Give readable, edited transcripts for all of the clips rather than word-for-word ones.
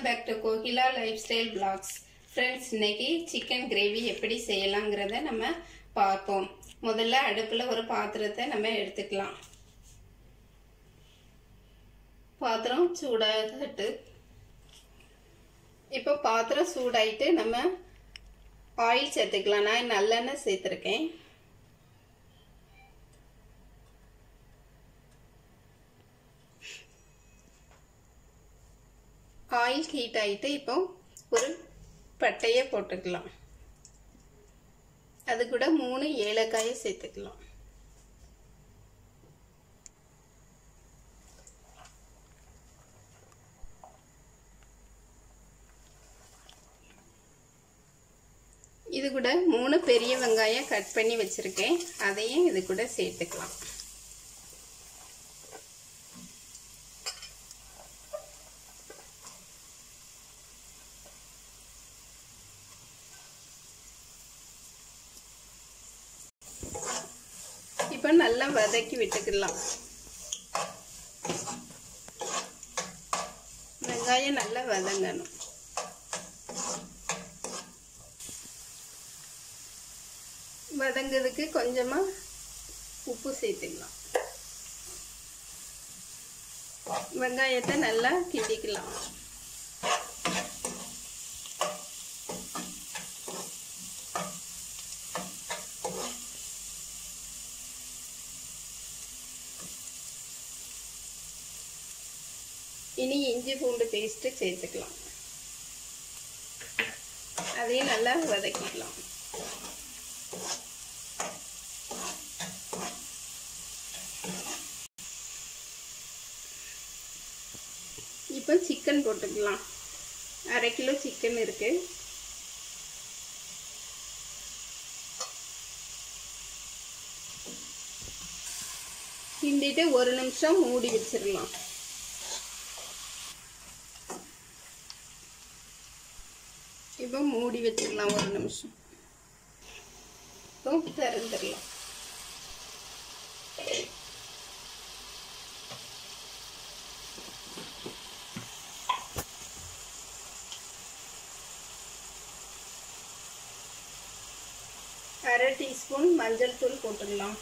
back to Kohila Lifestyle Vlogs. Friends, இன்னைக்கு chicken gravy எப்படி செய்யலாம்ங்கறத நம்ம பார்ப்போம். முதல்ல அடுப்புல ஒரு பாத்திரத்தை நம்ம எடுத்துக்கலாம். பாத்திரம் சூடாகட்டு. இப்போ பாத்திரம் சூடாயிட்டு நம்ம ஆயில் சேர்த்துக்கலாம். நான் நல்லெண்ணெய் சேர்த்திருக்கேன். ஆயில் ஹீட் ஆயிட்டு இப்போ ஒரு பட்டையை போட்டுக்கலாம். அது கூட 3 ஏலக்காயை சேர்த்துக்கலாம். இது கூட 3 பெரிய வெங்காயம் கட் பண்ணி வச்சிருக்கேன். அதையும் இது கூட சேர்த்துக்கலாம். இப்போ நல்லா வதக்கி விட்டுக்கலாம். வெங்காயம் நல்லா வதங்கணும். வதங்கிறதுக்கு கொஞ்சமா உப்பு சேர்த்துக்கலாம். வெங்காயத்தை நல்லா கிண்டிக்கலாம். இனி இஞ்சி பூண்டு பேஸ்ட் சேர்த்துக்கலாம். அதையும் நல்லா வதக்கிக்கலாம். இப்போ சிக்கன் போட்டுக்கலாம். 1/2 கிலோ சிக்கன் இருக்கு. கிண்டிட்டு 1 நிமிஷம் மூடி வச்சிடலாம். இப்போ மூடி வச்சிடலாம் 1 நிமிஷம். இப்போ திறந்துடலாம். அரை டீஸ்பூன் மஞ்சள் தூள் போட்டுடலாம்.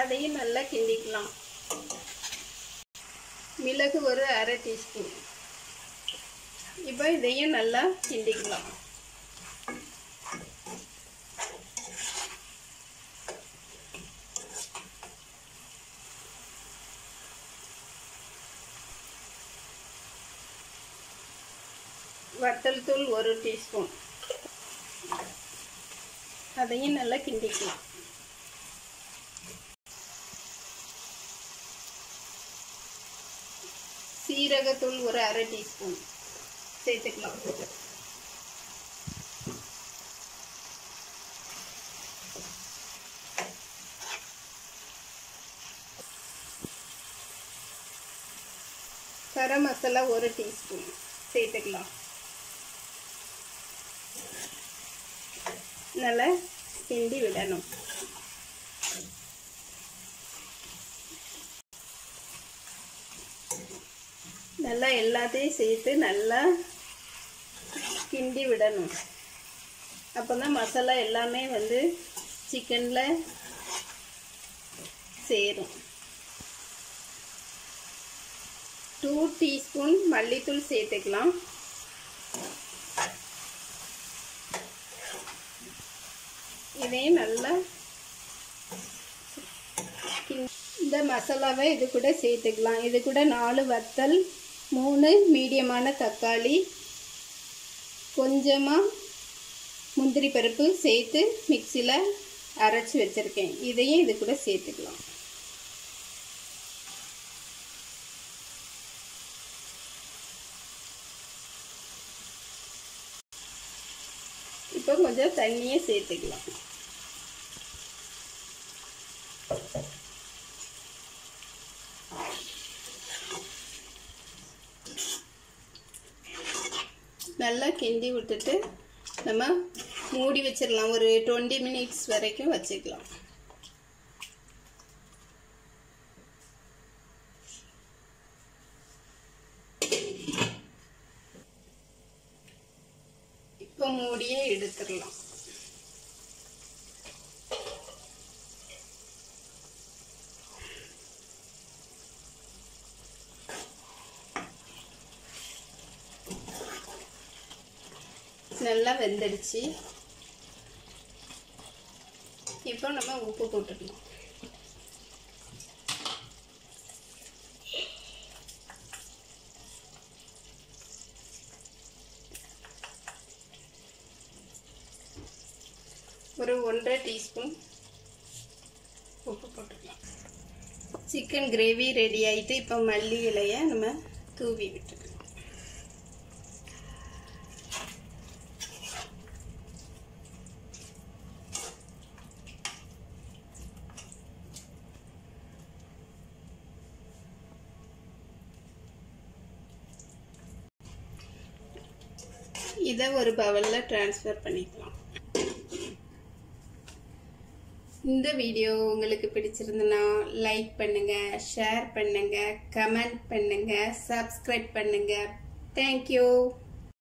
அதையும் நல்லா கிண்டிக்கலாம். மிளகு ஒரு அரை டீஸ்பூன். இப்போ இதையும் நல்லா கிண்டிக்கலாம். வத்தல் தூள் 1 டீஸ்பூன். அதையும் நல்லா கிண்டிக்கலாம். சீரகத்தூள் ஒரு அரை டீஸ்பூன் சேர்த்துக்கலாம். கரம் மசாலா 1 டீஸ்பூன் சேர்த்துக்கலாம். நல்லா கிண்டி விடணும். நல்லா எல்லாத்தையும் சேர்த்து நல்லா கிண்டி விடணும். அப்போதான் மசாலா எல்லாமே வந்து சிக்கன்ல சேரும். 2 டீஸ்பூன் மல்லித்தூள் சேர்த்துக்கலாம். இதையும் நல்லா இந்த மசாலாவை இது கூட சேர்த்துக்கலாம். இது கூட 4 வத்தல், 3 மீடியமான தக்காளி, கொஞ்சமாக முந்திரி பருப்பு சேர்த்து மிக்சியில் அரைச்சி வச்சுருக்கேன். இதையும் இது கூட சேர்த்துக்கலாம். இப்போ கொஞ்சம் தண்ணியை சேர்த்துக்கலாம். நல்லா கிண்டி விட்டுட்டு நம்ம மூடி வச்சிடலாம். ஒரு 20 மினிட்ஸ் வரைக்கும் வச்சுக்கலாம். போட்டுடலாம். நல்லா வெந்துடுச்சு. இப்போ நம்ம உப்பு போட்டுடலாம். ஒரு 1.5 டீஸ்பூன் உப்பு போட்டுக்கலாம். சிக்கன் கிரேவி ரெடி ஆயிட்டு இப்போ மல்லி இலையை நம்ம தூவி விட்டுக்கலாம். இதை ஒரு பவுலில் ட்ரான்ஸ்ஃபர் பண்ணிக்கலாம். இந்த வீடியோ உங்களுக்கு பிடிச்சிருந்தனா லைக் பண்ணுங்க, ஷேர் பண்ணுங்க, கமெண்ட் பண்ணுங்க, சப்ஸ்கிரைப் பண்ணுங்க. தேங்க்யூ.